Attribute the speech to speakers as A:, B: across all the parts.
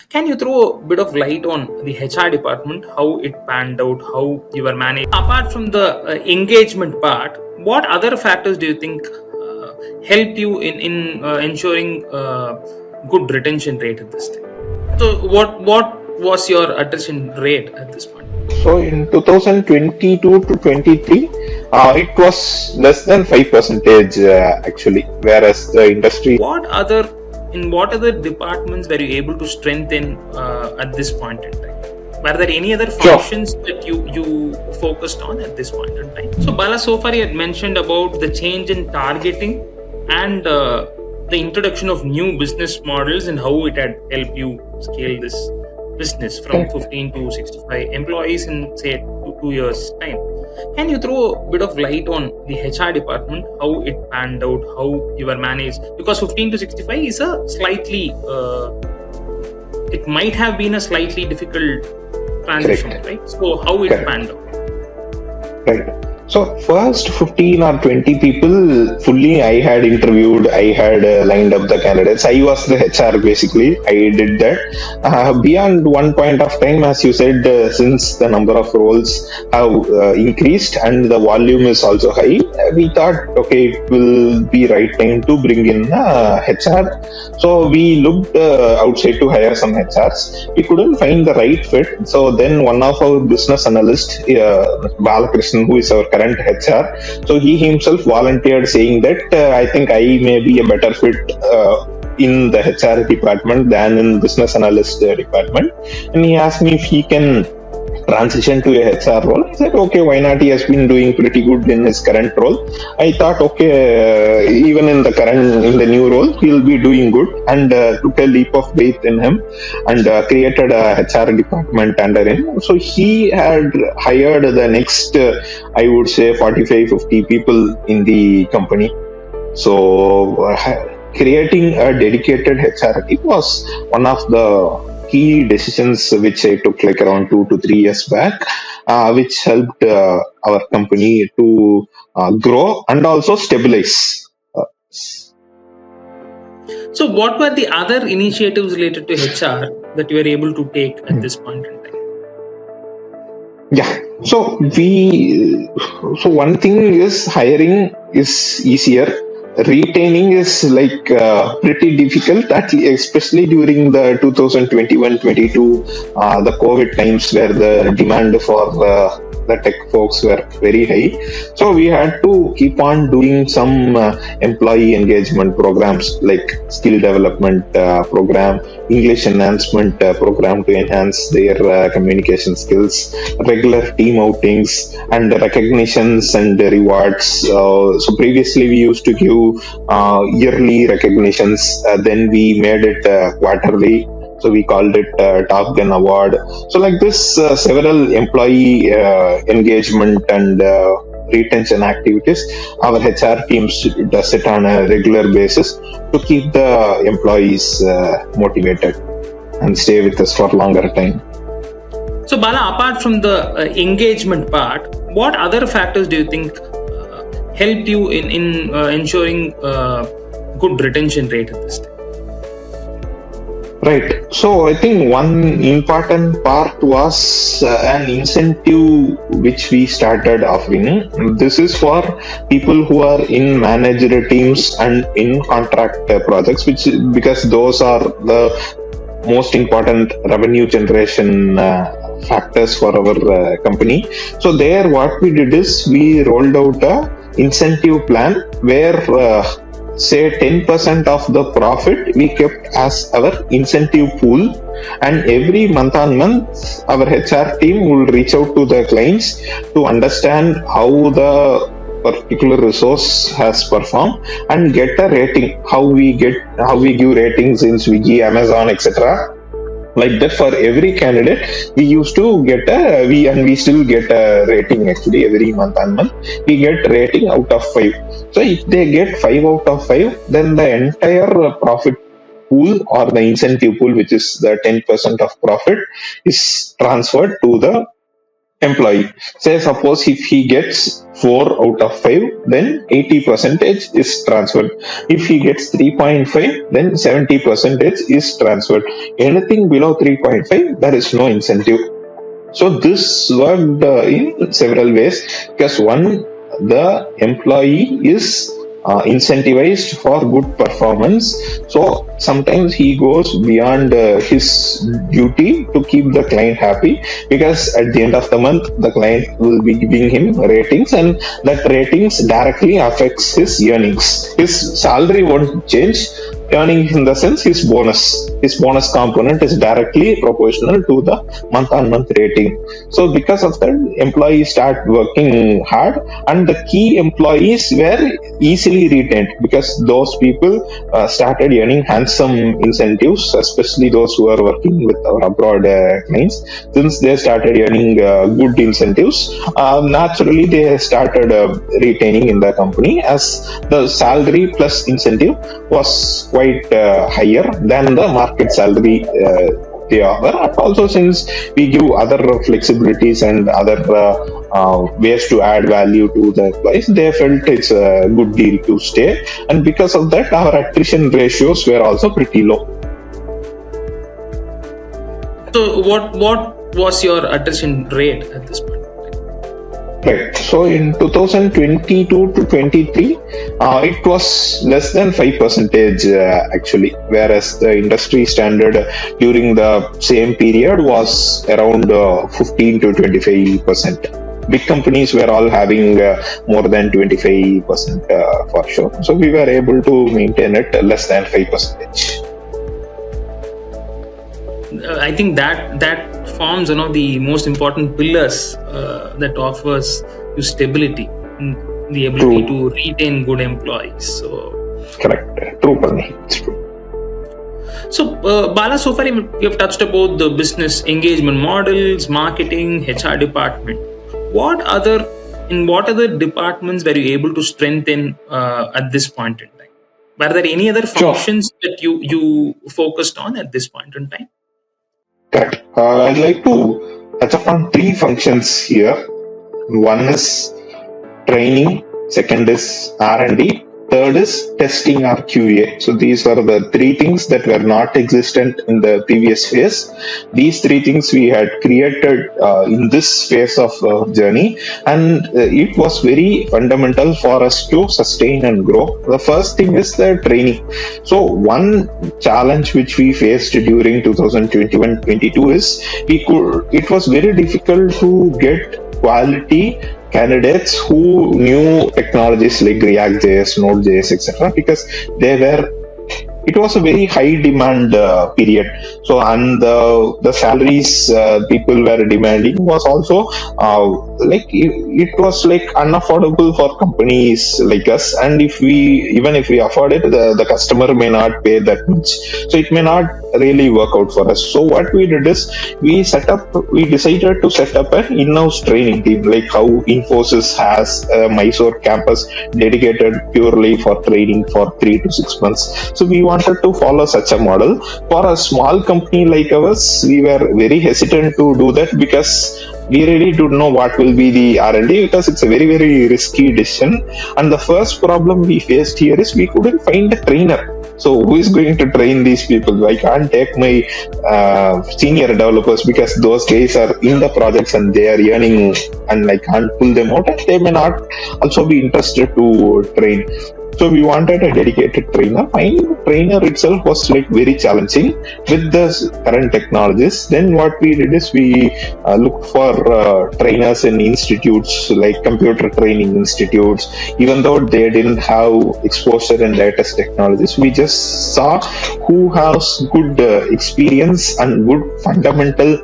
A: Can you throw a bit of light on the HR department, how it panned out, how you were managed? Apart from the engagement part, what other factors do you think help you in ensuring good retention rate at this time? So, what was your attrition rate at this point?
B: So in 2022 to 23, it was less than 5% actually, whereas the industry.
A: In what other departments were you able to strengthen at this point in time? Were there any other functions that you focused on at this point in time? So Bala, so far you had mentioned about the change in targeting and the introduction of new business models and how it had helped you scale this business from 15 to 65 employees in say 2 years time. Can you throw a bit of light on the HR department, how it panned out, how you were managed? Because 15 to 65 is a slightly, it might have been a slightly difficult transition, right? So how it panned out?
B: Right. So first 15 or 20 people fully I had interviewed, I had lined up the candidates. I was the HR basically. I did that. Beyond one point of time, as you said, since the number of roles have increased and the volume is also high, we thought, okay, it will be right time to bring in HR. So we looked outside to hire some HRs. We couldn't find the right fit. So then one of our business analysts, Balavishnu, who is our current HR, so he himself volunteered saying that I think I may be a better fit in the HR department than in business analyst department, and he asked me if he can transition to a HR role. I said, okay, why not? He has been doing pretty good in his current role. I thought, okay, even in the new role, he'll be doing good, and took a leap of faith in him and created a HR department under him. So he had hired the next, I would say 45-50 people in the company. So creating a dedicated HR team was one of the key decisions which I took like around 2 to 3 years back, which helped our company to grow and also stabilize.
A: So what were the other initiatives related to HR that you were able to take at this point in time?
B: Yeah, so one thing is hiring is easier. Retaining is like pretty difficult, especially during the 2021-22, the COVID times where the demand for the tech folks were very high. So we had to keep on doing some employee engagement programs like skill development program, English enhancement program to enhance their communication skills, regular team outings, and recognitions and rewards. So previously we used to give yearly recognitions, then we made it quarterly. So we called it Top Gun Award. So like this, several employee engagement and retention activities, our HR teams does it on a regular basis to keep the employees motivated and stay with us for longer time.
A: So Bala, apart from the engagement part, what other factors do you think helped you in ensuring good retention rate at this time?
B: Right. So I think one important part was an incentive which we started offering. This is for people who are in manager teams and in contract projects, because those are the most important revenue generation factors for our company. So there what we did is we rolled out a incentive plan where say 10% of the profit we kept as our incentive pool, and every month on month our HR team will reach out to the clients to understand how the particular resource has performed and get a rating, how we give ratings in Swiggy, Amazon, etc. Like that, for every candidate we used to get we still get a rating. Actually every month on month we get rating out of 5. So if they get 5 out of 5, then the entire profit pool or the incentive pool, which is the 10% of profit, is transferred to the employee. Say suppose if he gets 4 out of 5, then 80 percentage is transferred. If he gets 3.5, then 70 percentage is transferred. Anything below 3.5, there is no incentive. So this worked in several ways, because one, the employee is incentivized for good performance. So sometimes he goes beyond his duty to keep the client happy, because at the end of the month the client will be giving him ratings, and that ratings directly affects his earnings. His salary won't change. Earning in the sense his bonus component is directly proportional to the month on month rating. So because of that, employees start working hard, and the key employees were easily retained, because those people started earning handsome incentives, especially those who are working with our abroad clients. Since they started earning good incentives, naturally they started retaining in the company, as the salary plus incentive was quite higher than the market salary they offer. And also, since we give other flexibilities and other ways to add value to the employees, they felt it's a good deal to stay. And because of that, our attrition ratios were also pretty low.
A: So what was your attrition rate at this point?
B: Right. So in 2022 to 23, it was less than 5% actually, whereas the industry standard during the same period was around 15 to 25%. Big companies were all having more than 25% for sure. So we were able to maintain it less than 5%.
A: I think that forms one of the most important pillars that offers you stability, the ability to retain good employees. So
B: correct, true, Palni. It's true.
A: So Bala, so far you have touched about the business engagement models, marketing, HR department. What other departments were you able to strengthen at this point in time? Were there any other functions that you focused on at this point in time?
B: Correct. I'd like to touch upon three functions here. One is training, second is R&D, third is testing or QA. So these are the three things that were not existent in the previous phase. These three things we had created in this phase of journey, and it was very fundamental for us to sustain and grow. The first thing is the training. So one challenge which we faced during 2021-22 is it was very difficult to get quality candidates who knew technologies like React.js, Node.js, etc., because it was a very high demand period. So, and the salaries people were demanding was also it was like unaffordable for companies like us. And even if we afford it, the customer may not pay that much. So it may not really work out for us. So what we did is we decided to set up an in-house training team, like how Infosys has a Mysore campus dedicated purely for training for 3 to 6 months. So we wanted to follow such a model. For a small company like ours, we were very hesitant to do that, because we really don't know what will be the R&D, because it's a very, very risky decision. And the first problem we faced here is we couldn't find a trainer. So who is going to train these people? I can't take my senior developers, because those guys are in the projects and they are earning, and I can't pull them out, and they may not also be interested to train. So we wanted a dedicated trainer. Finding a trainer itself was like very challenging with the current technologies. Then what we did is we looked for trainers in institutes like computer training institutes. Even though they didn't have exposure in latest technologies, we just saw who has good experience and good fundamental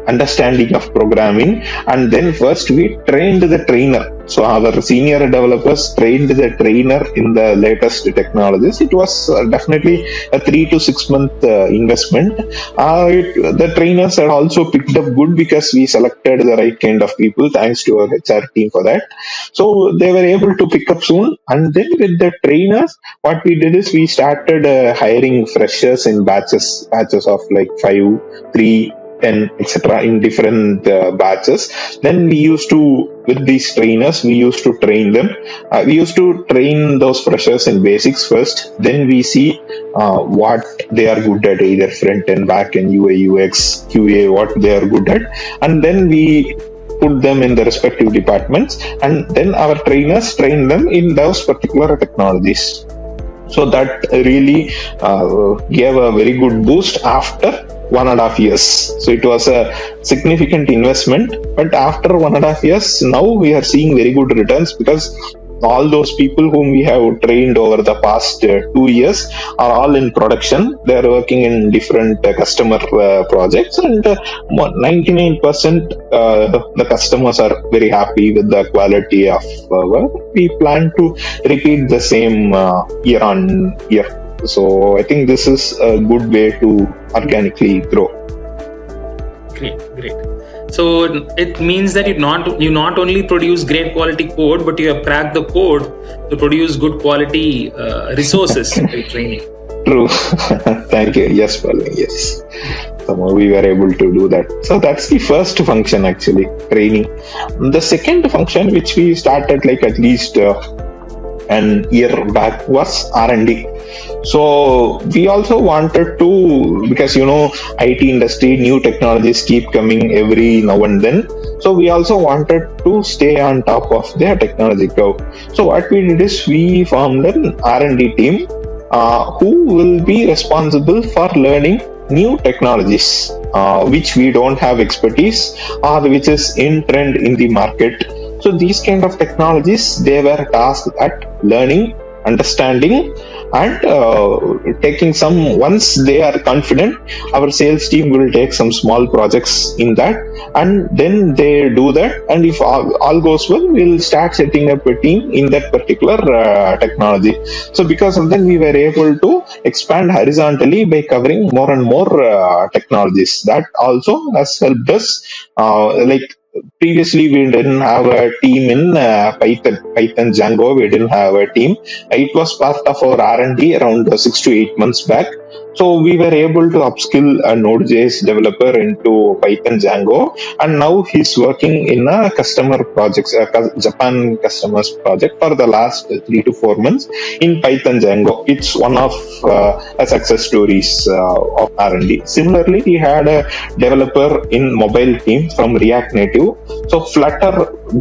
B: understanding of programming, and then first we trained the trainer. So our senior developers trained the trainer in the latest technologies. It was definitely a 3 to 6 month investment. The trainers had also picked up good, because we selected the right kind of people, thanks to our HR team for that. So they were able to pick up soon. And then with the trainers, what we did is we started hiring freshers in batches of like 5, 3, 10, etc., in different batches. Then we used to, with these trainers, we used to train them. We used to train those freshers in basics first. Then we see what they are good at, either front end, back end, UI, UX, QA, what they are good at. And then we put them in the respective departments, and then our trainers train them in those particular technologies. So that really gave a very good boost after 1.5 years. So it was a significant investment, but after 1.5 years, now we are seeing very good returns, because all those people whom we have trained over the past 2 years are all in production. They are working in different customer projects, and 99% the customers are very happy with the quality of work. We plan to repeat the same year on year. So I think this is a good way to organically grow.
A: Great. So it means that you not only produce great quality code, but you have cracked the code to produce good quality resources by training.
B: True. Thank you. Yes, Paul. Yes. Somehow we were able to do that. So that's the first function, actually, training. The second function, which we started like at least an year back, was R&D. So we also wanted to, because IT industry, new technologies keep coming every now and then. So we also wanted to stay on top of their technology curve. So what we did is we formed an R&D team who will be responsible for learning new technologies which we don't have expertise, or which is in trend in the market. So these kind of technologies, they were tasked at learning, understanding, and taking some. Once they are confident, our sales team will take some small projects in that, and then they do that. And if all goes well, we'll start setting up a team in that particular technology. So because of that, we were able to expand horizontally by covering more and more technologies. That also has helped us. Previously, we didn't have a team in Python Django. We didn't have a team. It was part of our R&D around 6 to 8 months back. So we were able to upskill a Node.js developer into Python Django, and now he's working in a customer project, Japan customers project, for the last 3 to 4 months in Python Django. It's one of success stories of R&D. Similarly, we had a developer in mobile team from React Native. So Flutter,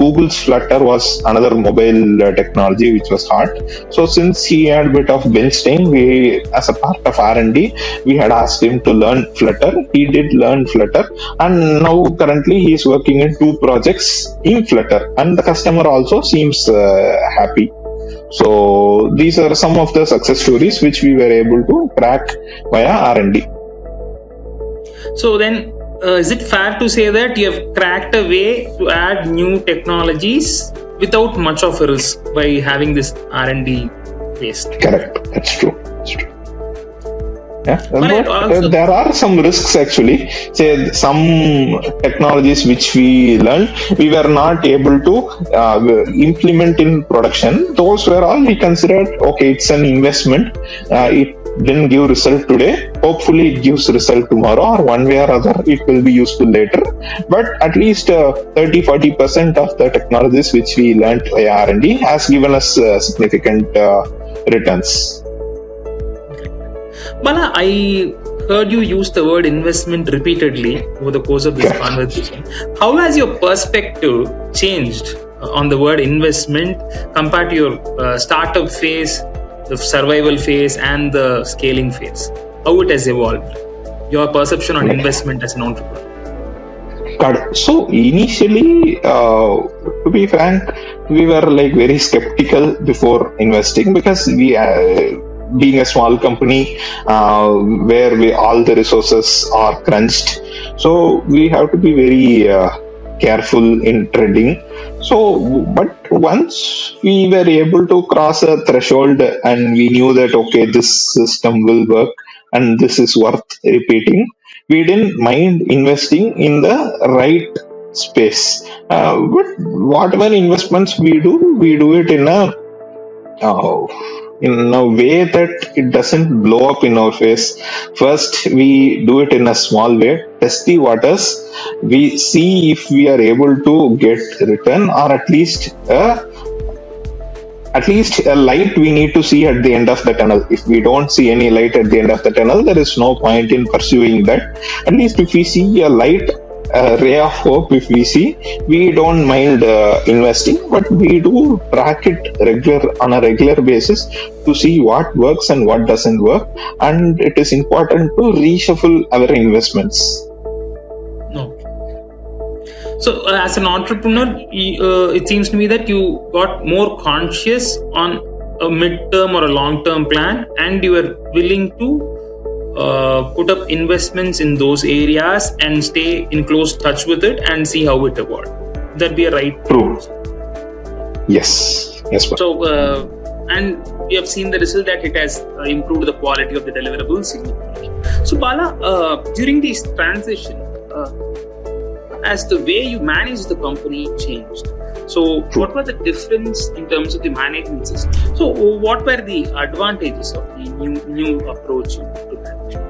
B: Google's Flutter was another mobile technology which was hot. So since he had a bit of bench time, we, as a part of R&D, we had asked him to learn Flutter. He did learn Flutter, and now currently he is working in 2 projects in Flutter, and the customer also seems happy. So these are some of the success stories which we were able to crack via R&D.
A: So then, is it fair to say that you have cracked a way to add new technologies without much of a risk by having this R&D based?
B: Correct. That's true. Yeah, but there are some risks, actually. Say some technologies which we learned, we were not able to implement in production. Those were all we considered, okay, it's an investment. It didn't give result today. Hopefully it gives result tomorrow, or one way or other it will be useful later. But at least 30-40% of the technologies which we learned via R&D has given us significant returns.
A: Bala, I heard you use the word investment repeatedly over the course of this conversation. How has your perspective changed on the word investment compared to your startup phase, the survival phase, and the scaling phase? How it has evolved? Your perception on investment as an entrepreneur?
B: Got it. So initially, to be frank, we were very skeptical before investing, because we being a small company where all the resources are crunched, so we have to be very careful in trading. So, but once we were able to cross a threshold and we knew that, okay, this system will work and this is worth repeating, we didn't mind investing in the right space. But whatever investments we do it in a in a way that it doesn't blow up in our face. First, we do it in a small way, test the waters. We see if we are able to get return, or at least a light we need to see at the end of the tunnel. If we don't see any light at the end of the tunnel, there is no point in pursuing that. At least if we see a light, a ray of hope, if we see, we don't mind investing, but we do track it on a regular basis to see what works and what doesn't work. And it is important to reshuffle our investments.
A: Okay. So, as an entrepreneur, it seems to me that you got more conscious on a mid-term or a long-term plan, and you were willing to put up investments in those areas and stay in close touch with it and see how it evolved. That'd be a right.
B: True. Yes. Yes.
A: So, and we have seen the result that it has improved the quality of the deliverables significantly. So, Bala, during this transition, as the way you manage the company changed. So, what was the difference in terms of the management system? So, what were the advantages of the new approach to management?